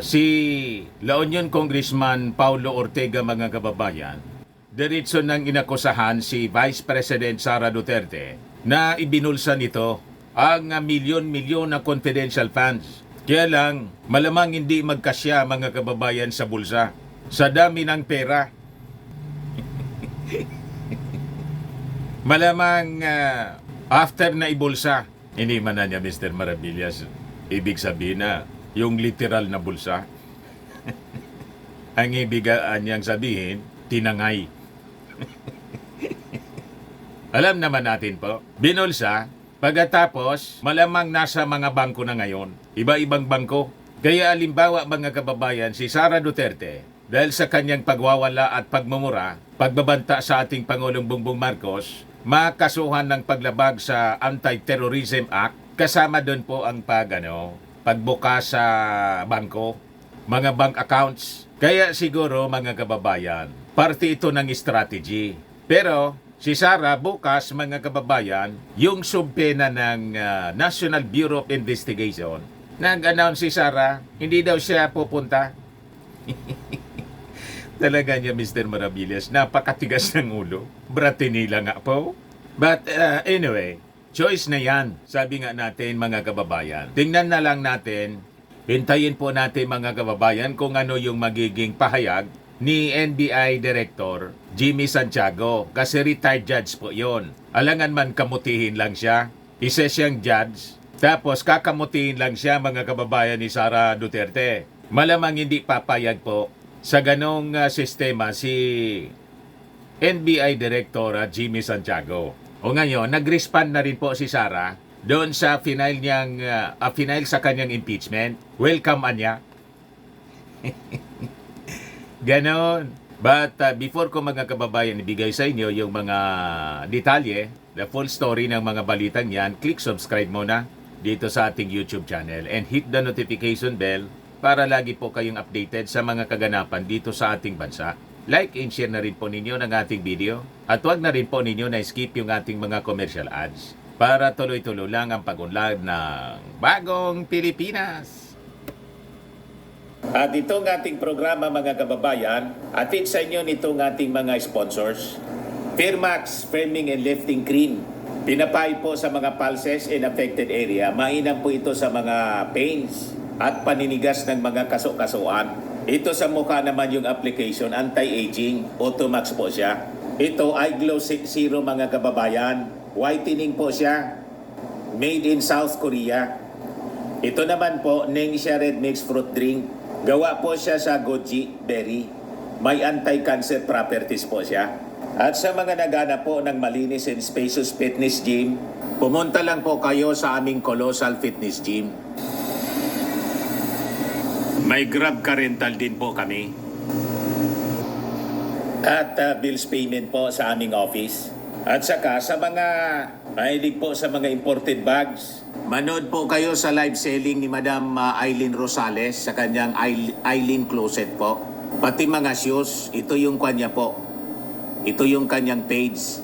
Si La Union Congressman Paulo Ortega, mga kababayan, diretso nang inakusahan si Vice President Sara Duterte na ibinulsa nito ang milyon-milyon na confidential funds. Kaya lang, malamang hindi magkasya, mga kababayan, sa bulsa. Sa dami ng pera. Malamang after na ibulsa, hindi man na niya Mr. Maravillas, ibig sabihin na yung literal na bulsa. Ang ibigaan niyang sabihin, tinangay. Alam naman natin po, binulsa, pagkatapos malamang nasa mga bangko na ngayon, iba-ibang bangko. Kaya alimbawa, mga kababayan, si Sara Duterte, dahil sa kanyang pagwawala at pagmumura, pagbabanta sa ating Pangulong Bongbong Marcos, makasuhan ng paglabag sa Anti-Terrorism Act, kasama doon po ang pagbuka sa bangko, mga bank accounts. Kaya siguro, mga kababayan, parte ito ng strategy. Pero si Sara bukas, mga kababayan, yung subpena ng National Bureau of Investigation, nag-announce si Sara, hindi daw siya pupunta. Talaga niya, Mr. Maravillas, napakatigas ng ulo. Bratinila nga po. But anyway, choice na yan. Sabi nga natin, mga kababayan. Tingnan na lang natin, hintayin po natin, mga kababayan, kung ano yung magiging pahayag ni NBI Director Jimmy Santiago. Kasi retired judge po yon. Alangan man kamutihin lang siya. Isa siyang judge. Tapos kakamutihin lang siya, mga kababayan, ni Sara Duterte. Malamang hindi papayag po sa ganong sistema si NBI Director Jimmy Santiago. O ngayon, nag-respond na rin po si Sara doon sa final sa kanyang impeachment. Welcome, Anya. Ganon. But before ko, mga kababayan, ibigay sa inyo yung mga detalye, the full story ng mga balitang yan, click subscribe muna dito sa ating YouTube channel and hit the notification bell para lagi po kayong updated sa mga kaganapan dito sa ating bansa. Like and share na rin po ninyo ng ating video at huwag na rin po ninyo na skip yung ating mga commercial ads para tuloy-tuloy lang ang pag-unlad ng Bagong Pilipinas. At itong ating programa, mga kababayan, atid sa inyo nitong ating mga sponsors. Firmax Firming and Lifting Cream. Pinapay po sa mga pulses in affected area. Mainam po ito sa mga pains at paninigas ng mga kaso-kasuan. Ito sa mukha naman yung application, anti-aging, Automax po siya. Ito ay Glow Zero, mga kababayan. Whitening po siya. Made in South Korea. Ito naman po, Nengxia Red Mix Fruit Drink. Gawa po siya sa goji berry. May anti-cancer properties po siya. At sa mga nagana po ng malinis and spacious fitness gym, pumunta lang po kayo sa aming Colossal Fitness Gym. May Grab car rental din po kami. At bills payment po sa aming office. At saka sa mga mahilig po sa mga imported bags, manood po kayo sa live selling ni Madam Eileen Rosales sa kanyang Eileen Closet po. Pati mga shoes, ito yung kanya po. Ito yung kanyang page.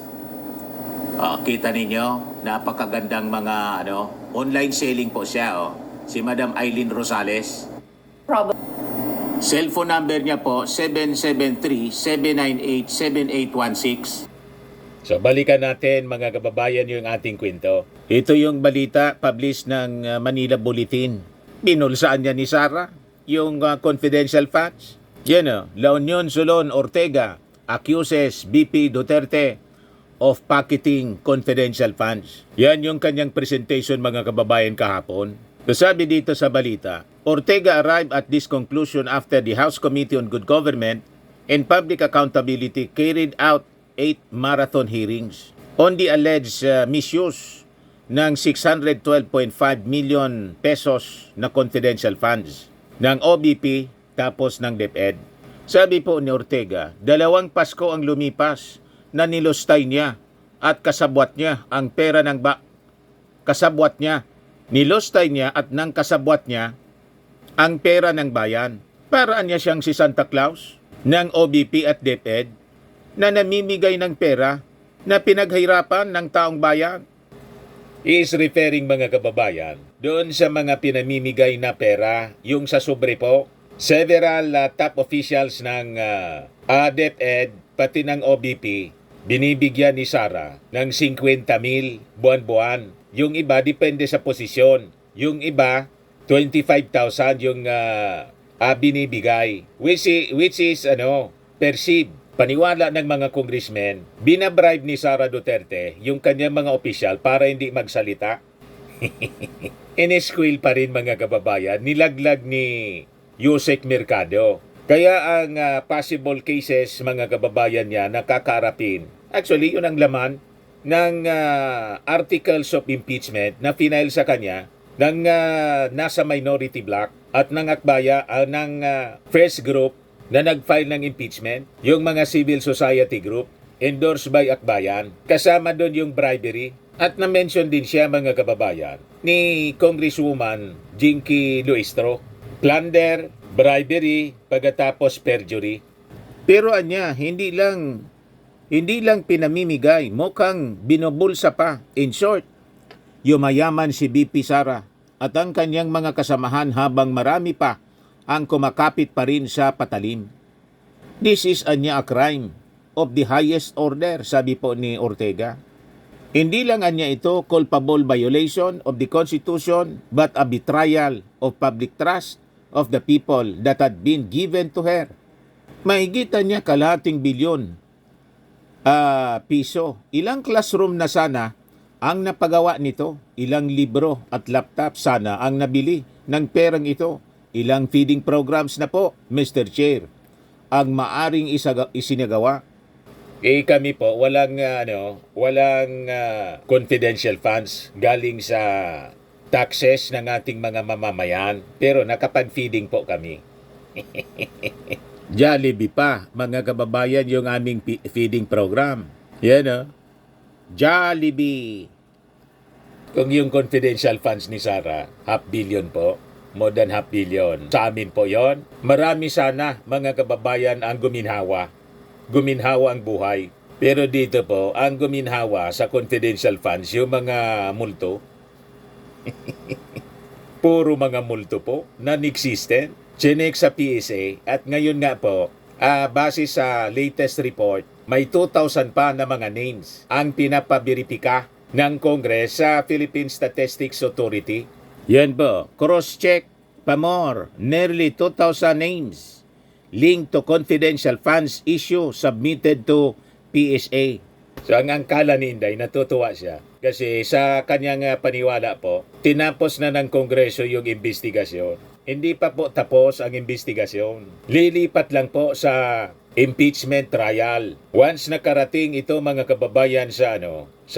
Kita ninyo, napakagandang mga online selling po siya. Si Madam Eileen Rosales. Cellphone number niya po 773-798-7816. So balikan natin, mga kababayan, yung ating kwento. Ito yung balita published ng Manila Bulletin. Binulsaan niya ni Sara yung confidential facts. Yan La Union Solon Ortega accuses BP Duterte of pocketing confidential funds. Yan yung kanyang presentation, mga kababayan, kahapon. So sabi dito sa balita, Ortega arrived at this conclusion after the House Committee on Good Government and Public Accountability carried out 8 marathon hearings on the alleged misuse ng 612.5 million pesos na confidential funds ng OBP tapos ng DepEd. Sabi po ni Ortega, 2 Pasko ang lumipas na nilustay niya at kasabwat niya ang pera ng kasabwat niya. Nilustay niya at nang kasabwat niya ang pera ng bayan. Paraan niya siyang si Santa Claus ng OBP at DepEd na namimigay ng pera na pinaghirapan ng taong bayan. He is referring, mga kababayan, doon sa mga pinamimigay na pera, yung sa sobre po. Several top officials ng DepEd, pati ng OBP, binibigyan ni Sara ng 50,000 buwan-buwan. Yung iba, depende sa posisyon. Yung iba, 25,000 yung binibigay. Which is perceived. Paniwala ng mga congressmen, binabribe ni Sara Duterte yung kanyang mga opisyal para hindi magsalita. Ineskwil pa rin mga kababayan, nilaglag ni Yusek Mercado. Kaya ang possible cases mga kababayan niya nakakaarapin. Actually, yun ang laman ng articles of impeachment na final sa kanya ng nasa minority bloc at ng akbaya ng first group na nag-file ng impeachment, yung mga civil society group, endorsed by Akbayan. Kasama doon yung bribery. At na-mention din siya mga kababayan ni Congresswoman Jinky Luistro. Plunder, bribery, pagkatapos perjury. Pero anya, hindi lang pinamimigay, mukhang binubulsa pa. In short, yumayaman si BP Sara at ang kanyang mga kasamahan habang marami pa ang kumakapit pa rin sa patalim. This is a crime of the highest order, sabi po ni Ortega. Hindi lang anya ito culpable violation of the Constitution but a betrayal of public trust of the people that had been given to her. Mahigitan niya kalahating bilyon piso. Ilang classroom na sana ang napagawa nito? Ilang libro at laptop sana ang nabili ng perang ito? Ilang feeding programs na po, Mr. Chair, ang maaring isinagawa? Kami po, walang confidential funds galing sa taxes ng ating mga mamamayan. Pero nakapag-feeding po kami. Jollibee pa, mga kababayan, yung aming feeding program. Yan Jollibee. Kung yung confidential funds ni Sara, 500 million po. More than 500 million. Sa amin po yon. Marami sana mga kababayan ang guminhawa. Guminhawa ang buhay. Pero dito po, ang guminhawa sa confidential funds, yung mga multo. Puro mga multo po, non-existent. Chinek sa PSA at ngayon nga po, base sa latest report, may 2,000 pa na mga names ang pinapabiripika ng Congress sa Philippine Statistics Authority. Yan po, cross-check pa more, nearly 2,000 names linked to confidential funds issue submitted to PSA. So ang angkala ni Inday, natutuwa siya. Kasi sa kanyang paniwala po, tinapos na ng Kongreso yung investigasyon. Hindi pa po tapos ang investigasyon. Lilipat lang po sa impeachment trial. Once nakarating ito mga kababayan sa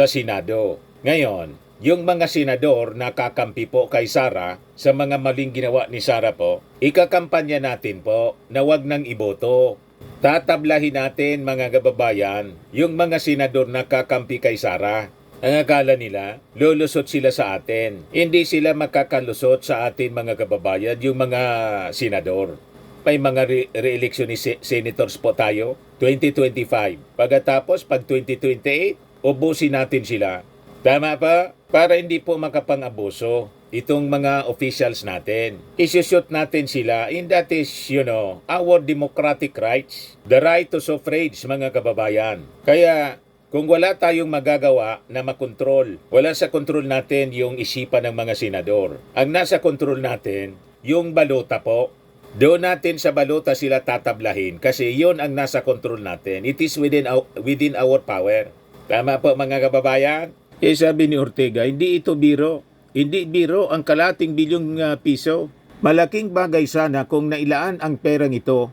Senado. Ngayon, yung mga senador na kakampi po kay Sara sa mga maling ginawa ni Sara po, ikakampanya natin po na wag nang iboto. Tatablahin natin mga kababayan yung mga senador na kakampi kay Sara. Ang akala nila, lulusot sila sa atin. Hindi sila makakalusot sa atin mga kababayan, yung mga senador. May mga re-election ni senators po tayo, 2025. Pagkatapos, pag 2028, ubusin natin sila. Tama pa? Para hindi po makapang-abuso itong mga officials natin. Isushoot natin sila, and that is, our democratic rights. The right to suffrage, mga kababayan. Kaya, kung wala tayong magagawa na makontrol, wala sa kontrol natin yung isipan ng mga senador. Ang nasa kontrol natin, yung balota po. Doon natin sa balota sila tatablahin kasi yon ang nasa kontrol natin. It is within our power. Tama po mga kababayan? Sabi ni Ortega, hindi ito biro. Hindi biro ang kalating bilyong piso. Malaking bagay sana kung nailaan ang perang ito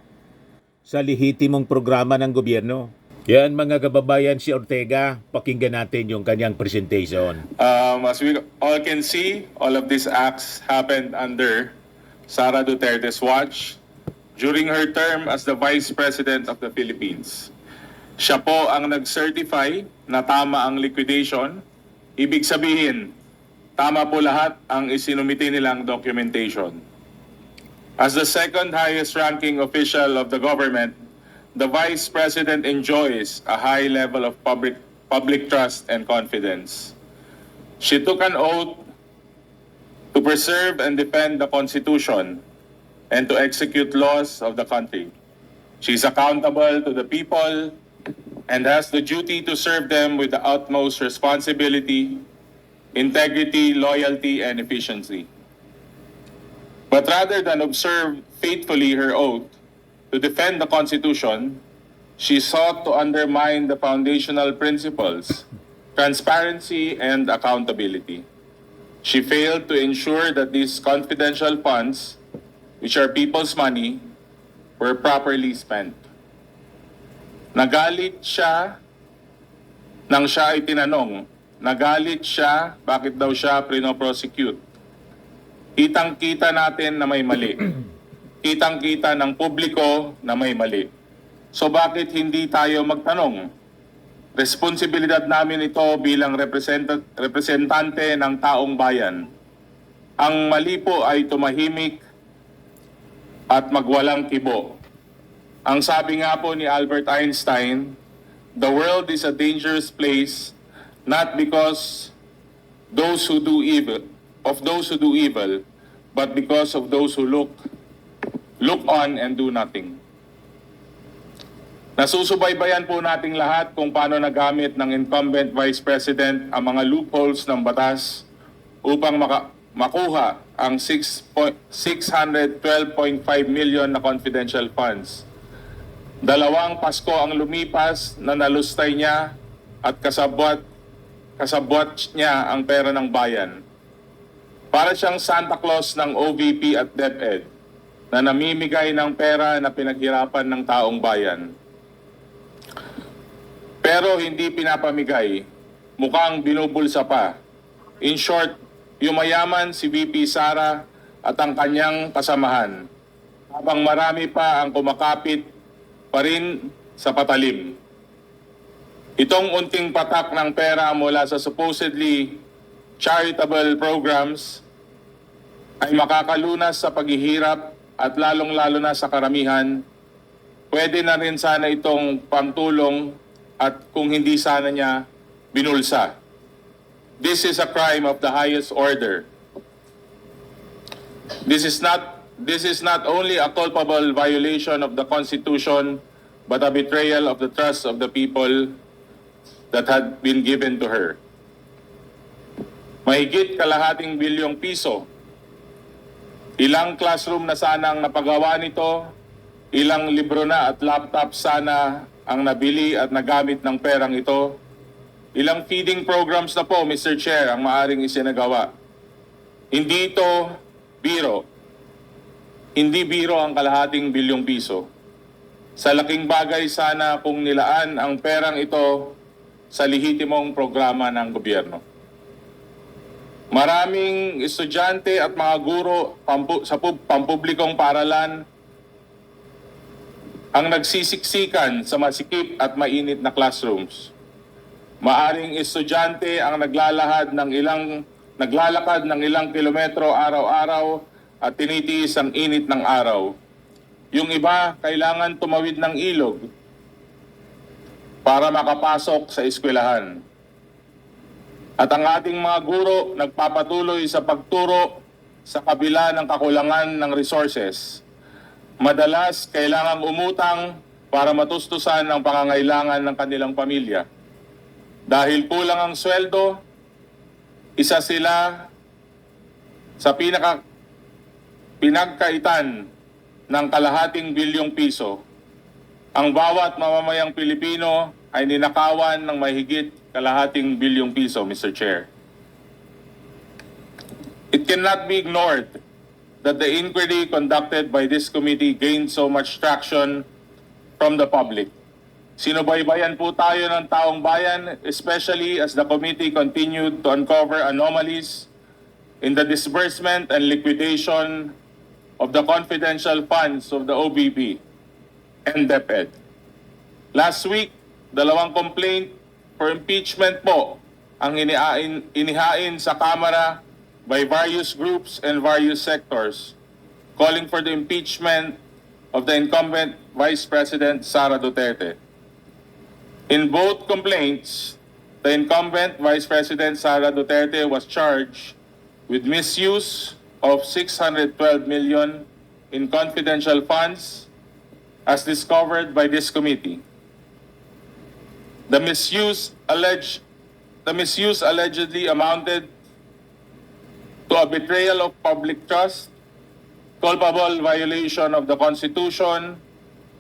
sa lehitimong programa ng gobyerno. Yan mga kababayan, si Ortega, pakinggan natin yung kanyang presentation. As we all can see, all of these acts happened under Sara Duterte's watch during her term as the Vice President of the Philippines. Siya po ang nag-certify na tama ang liquidation. Ibig sabihin, tama po lahat ang isinumiti nilang documentation. As the second highest ranking official of the government, the Vice President enjoys a high level of public trust and confidence. She took an oath to preserve and defend the Constitution and to execute laws of the country. She is accountable to the people and has the duty to serve them with the utmost responsibility, integrity, loyalty, and efficiency. But rather than observe faithfully her oath to defend the Constitution, she sought to undermine the foundational principles, transparency, and accountability. She failed to ensure that these confidential funds, which are people's money, were properly spent. Nagalit siya nang siya ay tinanong. Nagalit siya bakit daw siya prinoprosecute. Kitang-kita natin na may mali. Kitang-kita ng publiko na may mali. So bakit hindi tayo magtanong? Responsibilidad namin ito bilang representante ng taong bayan. Ang mali po ay tumahimik at magwalang kibo. Ang sabi nga po ni Albert Einstein, the world is a dangerous place not because those who do evil, but because of those who look on and do nothing. Nasusubaybayan po nating lahat kung paano nagamit ng incumbent Vice President ang mga loopholes ng batas upang makuha ang 612.5 million na confidential funds. 2 Pasko ang lumipas na nalustay niya at kasabwat niya ang pera ng bayan. Para siyang Santa Claus ng OVP at DepEd na namimigay ng pera na pinaghirapan ng taong bayan. Pero hindi pinapamigay, mukhang binubulsa pa. In short, yumayaman si VP Sara at ang kanyang kasamahan, habang marami pa ang kumakapit pa rin sa patalim. Itong unting patak ng pera mula sa supposedly charitable programs ay makakalunas sa paghihirap at lalong-lalo na sa karamihan. Pwede na rin sana itong pangtulong at kung hindi sana niya binulsa. This is a crime of the highest order. This is not only a culpable violation of the Constitution, but a betrayal of the trust of the people that had been given to her. Mahigit kalahating bilyong piso. Ilang classroom na sana ang napagawa nito, ilang libro na at laptop sana ang nabili at nagamit ng perang ito. Ilang feeding programs na po, Mr. Chair, ang maaring isinagawa. Hindi ito biro. Hindi biro ang kalahating bilyong piso. Sa laking bagay sana kung nilaan ang perang ito sa lehitimong programa ng gobyerno. Maraming estudyante at mga guro sa pampublikong paaralan ang nagsisiksikan sa masikip at mainit na classrooms. Maaring estudyante ang naglalakad ng ilang kilometro araw-araw at tinitiis ang init ng araw. Yung iba, kailangan tumawid ng ilog para makapasok sa eskwelahan. At ang ating mga guro nagpapatuloy sa pagturo sa kabila ng kakulangan ng resources. Madalas, kailangang umutang para matustusan ang pangangailangan ng kanilang pamilya. Dahil kulang ang sweldo, isa sila sa pinagkaitan ng kalahating bilyong piso. Ang bawat mamamayang Pilipino ay ninakawan ng mahigit kalahating bilyong piso, Mr. Chair. It cannot be ignored that the inquiry conducted by this committee gained so much traction from the public. Sinubaybayan po tayo ng taong bayan, especially as the committee continued to uncover anomalies in the disbursement and liquidation of the confidential funds of the OVP and DepEd. Last week, 2 complaint for impeachment po ang inihain sa Kamara by various groups and various sectors calling for the impeachment of the incumbent Vice President Sara Duterte. In both complaints, the incumbent Vice President Sara Duterte was charged with misuse of 612 million in confidential funds as discovered by this committee. The misuse allegedly amounted to a betrayal of public trust, culpable violation of the Constitution,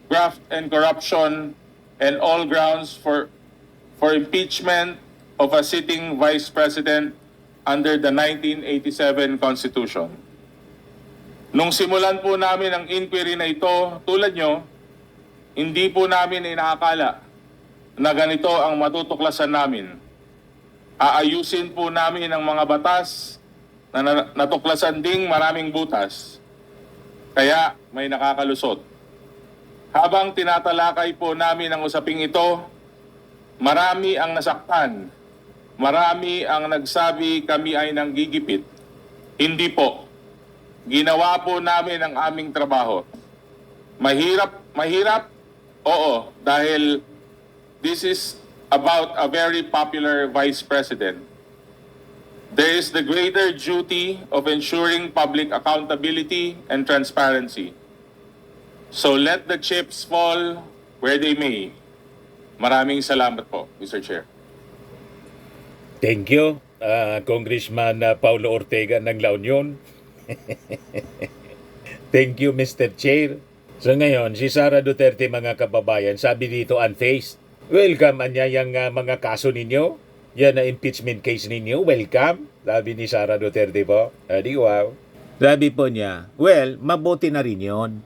graft and corruption, and all grounds for impeachment of a sitting Vice President under the 1987 Constitution. Nung simulan po namin ang inquiry na ito, tulad nyo, hindi po namin inaakala na ganito ang matutuklasan namin. Aayusin po namin ang mga batas na natuklasan ding maraming butas. Kaya may nakakalusot. Habang tinatalakay po namin ang usaping ito, marami ang nasaktan. Marami ang nagsabi kami ay nanggigipit. Hindi po. Ginawa po namin ang aming trabaho. Mahirap? Oo, dahil this is about a very popular Vice President. There is the greater duty of ensuring public accountability and transparency. So let the chips fall where they may. Maraming salamat po, Mr. Chair. Thank you, Congressman Paulo Ortega ng La Union. Thank you, Mr. Chair. So ngayon, si Sara Duterte, mga kababayan, sabi dito unfaced. Welcome anya yung mga kaso ninyo. Yan na impeachment case ninyo. Welcome. Sabi ni Sara Duterte po. Di wow. Sabi po niya, well, mabuti na rin yun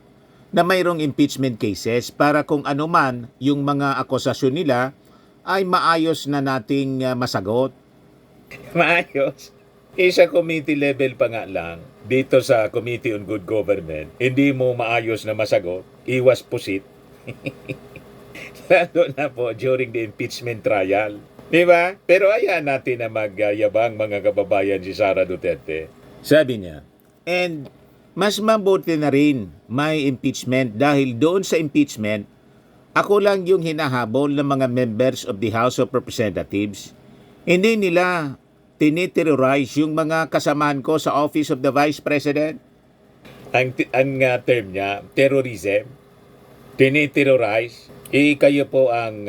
na mayroong impeachment cases para kung ano man yung mga akusasyon nila ay maayos na nating masagot. Maayos? Sa committee level pa nga lang, dito sa Committee on Good Government, hindi mo maayos na masagot, iwas pusit. Lalo na po during the impeachment trial. Di ba? Pero ayan natin na magyabang mga kababayan si Sara Duterte. Sabi niya, and mas mabuti na rin may impeachment dahil doon sa impeachment, ako lang yung hinahabol ng mga members of the House of Representatives. Hindi nila tiniterrorize yung mga kasamahan ko sa Office of the Vice President. Ang term niya, terrorism, tiniterrorize. Kayo po ang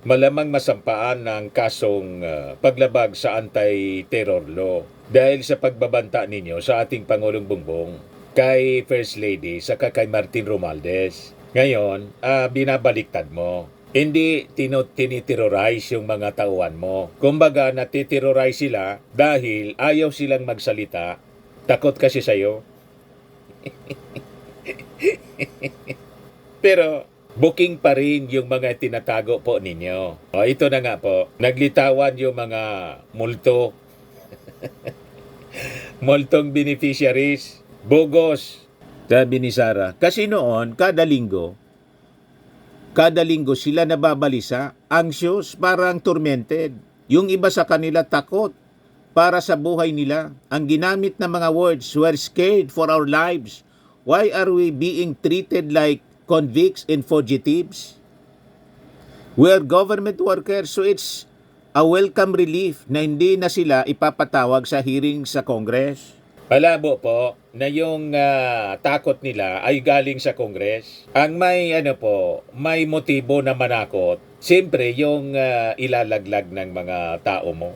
malamang masampaan ng kasong paglabag sa anti-terror law dahil sa pagbabanta ninyo sa ating Pangulong Bongbong, kay First Lady, saka kay Martin Romualdez. Ngayon, binabaliktad mo. Hindi tiniterrorize yung mga tauhan mo. Kumbaga, natiterrorize sila dahil ayaw silang magsalita. Takot kasi sa'yo. Pero, booking pa rin yung mga tinatago po ninyo. Ito na nga po, naglitawan yung mga multo. Multong beneficiaries. Bogos. Sabi ni Sara, kasi noon, kada linggo sila nababalisa, anxious, parang tormented. Yung iba sa kanila takot para sa buhay nila. Ang ginamit na mga words, we're scared for our lives. Why are we being treated like convicts and fugitives? We're government workers, so it's a welcome relief na hindi na sila ipapatawag sa hearing sa Congress. Palabo po na yung takot nila ay galing sa Congress. Ang may motibo na manakot, siyempre yung ilalaglag ng mga tao mo.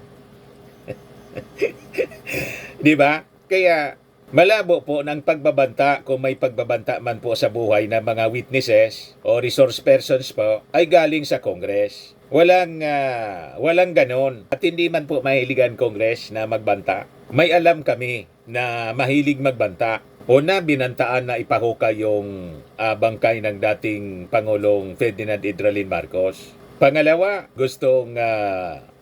Di ba? Kaya malabo po ng pagbabanta, kung may pagbabanta man po sa buhay ng mga witnesses o resource persons po, ay galing sa Congress. Walang ganon. At hindi man po mahilig ang Congress na magbanta. May alam kami na mahilig magbanta. Una, binantaan na ipahukay yung bangkay ng dating Pangulong Ferdinand Idralin Marcos. Pangalawa, gustong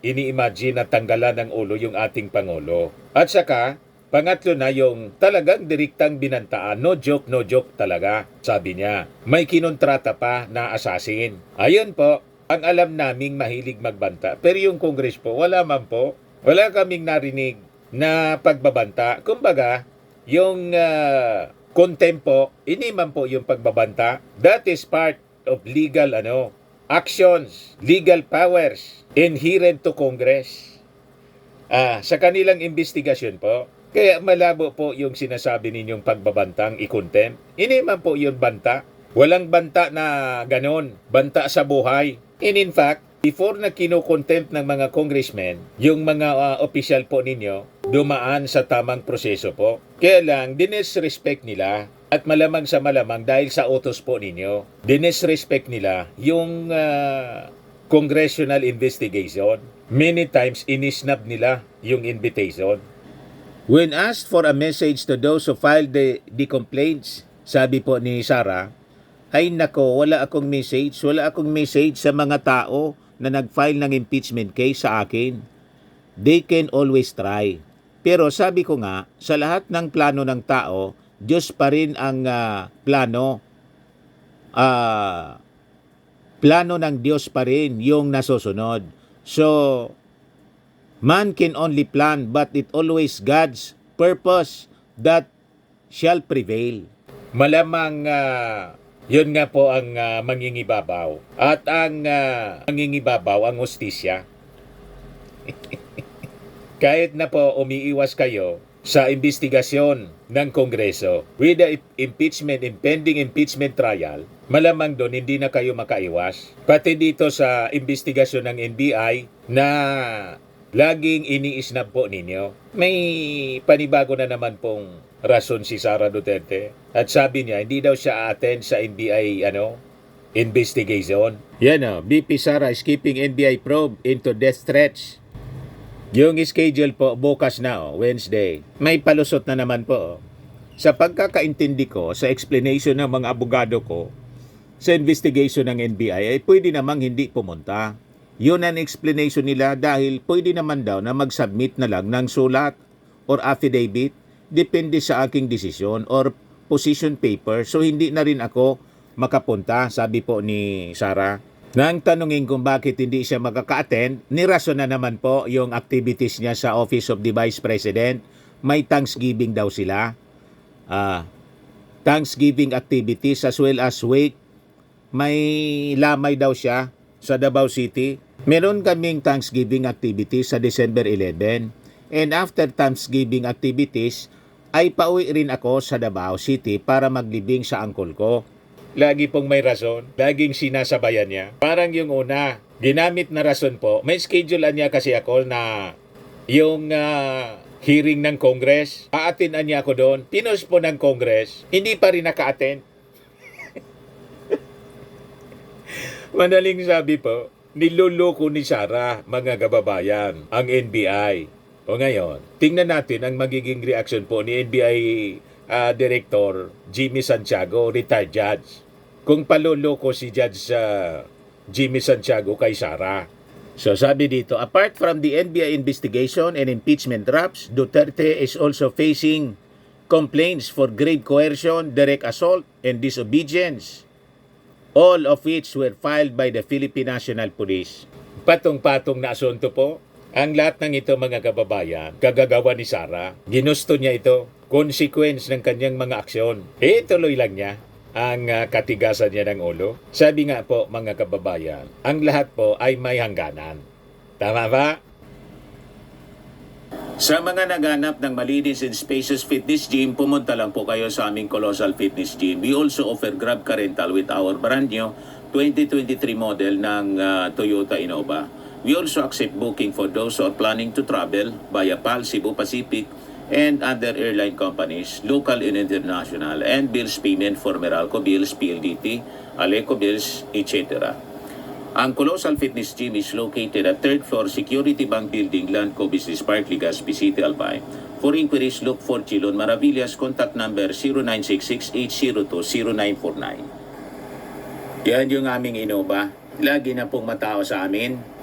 ini-imagine na tanggalan ng ulo yung ating Pangulo. At saka, pangatlo na yung talagang direktang binantaan. No joke talaga, sabi niya. May kinontrata pa na assassin. Ayun po, ang alam naming mahilig magbanta. Pero yung Congress po, wala man po. Wala kaming narinig na pagbabanta. Kumbaga, yung contempt po, hindi man po yung pagbabanta. That is part of legal actions, legal powers inherent to Congress. Sa kanilang investigasyon po. Kaya malabo po yung sinasabi ninyong pagbabantang i-contempt. Hindi man po yun banta. Walang banta na ganon. Banta sa buhay. And in fact, before na kino-contempt ng mga congressmen, yung mga opisyal po ninyo, dumaan sa tamang proseso po. Kaya lang, dinisrespect nila. At malamang sa malamang dahil sa utos po ninyo, dinisrespect nila yung congressional investigation. Many times, inisnab nila yung invitation. When asked for a message to those who filed the complaints, sabi po ni Sara, ay nako, wala akong message. Wala akong message sa mga tao na nag-file ng impeachment case sa akin. They can always try. Pero sabi ko nga, sa lahat ng plano ng tao, Diyos pa rin ang plano. Plano ng Diyos pa rin yung nasusunod. So, man can only plan, but it always God's purpose that shall prevail. Malamang yun nga po ang mangingibabaw. At ang mangingibabaw, ang hustisya. Kahit na po umiiwas kayo sa investigasyon ng Kongreso with the impending impeachment trial, malamang doon hindi na kayo makaiwas. Pati dito sa investigasyon ng NBI na laging iniisnab po ninyo, may panibago na naman pong rason si Sara Duterte. At sabi niya, hindi daw siya attend sa NBI investigation. Yan BP Sara is keeping NBI probe into death threats. Yung schedule po bukas na Wednesday. May palusot na naman po. Sa pagkakaintindi ko, sa explanation ng mga abogado ko, sa investigation ng NBI ay pwede namang hindi pumunta. Yun ang explanation nila dahil pwede naman daw na mag-submit na lang ng sulat or affidavit depende sa aking desisyon or position paper. So hindi na rin ako makapunta, sabi po ni Sara. Nang tanungin kung bakit hindi siya makaka-attend, nirason na naman po yung activities niya sa Office of the Vice President. May Thanksgiving daw sila. Thanksgiving activities as well as wake. May lamay daw siya sa Davao City. Meron kaming Thanksgiving activities sa December 11. And after Thanksgiving activities, ay pauwi rin ako sa Davao City para maglibing sa angkol ko. Lagi pong may rason, laging sinasabayan niya. Parang yung una, ginamit na rason po, may schedulean niya kasi ako na yung hearing ng Congress, aatenan niya ako doon. Pinos po ng Congress, hindi pa rin naka-attend. Madaling sabi po, niloloko ni Sara, mga kababayan, ang NBI. O ngayon, tingnan natin ang magiging reaction po ni NBI Director Jimmy Santiago, retired judge. Kung paloloko si Judge Jimmy Santiago kay Sara. So sabi dito, apart from the NBI investigation and impeachment drafts, Duterte is also facing complaints for grave coercion, direct assault, and disobedience, all of which were filed by the Philippine National Police. Patong-patong na asunto po. Ang lahat ng ito, mga kababayan, kagagawa ni Sara. Ginusto niya ito. Consequence ng kanyang mga aksyon. Tuloy lang niya ang katigasan niya ng ulo. Sabi nga po, mga kababayan, ang lahat po ay may hangganan. Tama ba? Sa mga naghanap ng malinis and spacious fitness gym, pumunta lang po kayo sa aming Colossal Fitness Gym. We also offer Grab Car Rental with our brand new 2023 model ng Toyota Innova. We also accept booking for those who are planning to travel via PAL, Cebu Pacific, and other airline companies, local and international, and bills payment for Meralco Bills, PLDT, Aleco Bills, etc. Ang Colossal Fitness Gym is located at 3rd floor Security Bank Building, Landco Business Park, Legazpi City, Albay. For inquiries, look for Chilon Maravillas, contact number 0966-802-0949. Yan yung aming Innova. Lagi na pong matao sa amin.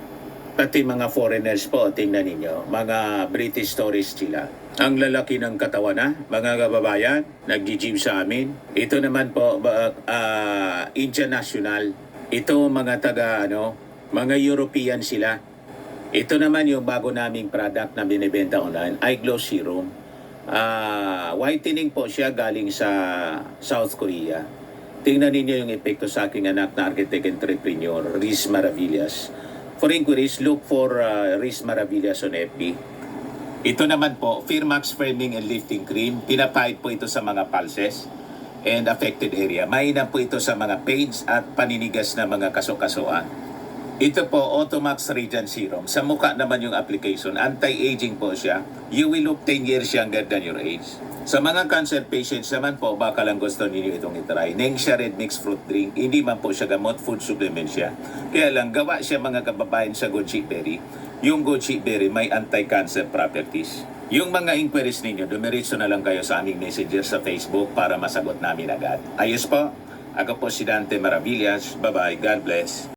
Pati mga foreigners po, tingnan ninyo, mga British tourists sila. Ang lalaki ng katawan na, mga kababayan, nag-gym sa amin. Ito naman po, Indian National. Ito mga mga European sila. Ito naman yung bago naming product na binibenta online, iGlow Serum. Whitening po siya galing sa South Korea. Tingnan ninyo yung epekto sa aking anak na architect entrepreneur, Riz Maravillas. For inquiries, look for Riz Maravillas on FB. Ito naman po, Firmax Firming and Lifting Cream. Pinapahid po ito sa mga pulses and affected area. Mainam po ito sa mga pains at paninigas na mga kasukasuan. Ito po, Automax Radiant Serum. Sa mukha naman yung application. Anti-aging po siya. You will look 10 years younger than your age. Sa mga cancer patients naman po, baka lang gusto ninyo itong itry. Nengxia Red Mixed Fruit Drink. Hindi man po siya gamot, food supplement siya. Kaya lang, gawa siya mga kababayan sa goji berry. Yung goji berry may anti-cancer properties. Yung mga inquiries ninyo, dumiretso na lang kayo sa aming messenger sa Facebook para masagot namin agad. Ayos po. Ako po si Dante Maravillas. Bye-bye. God bless.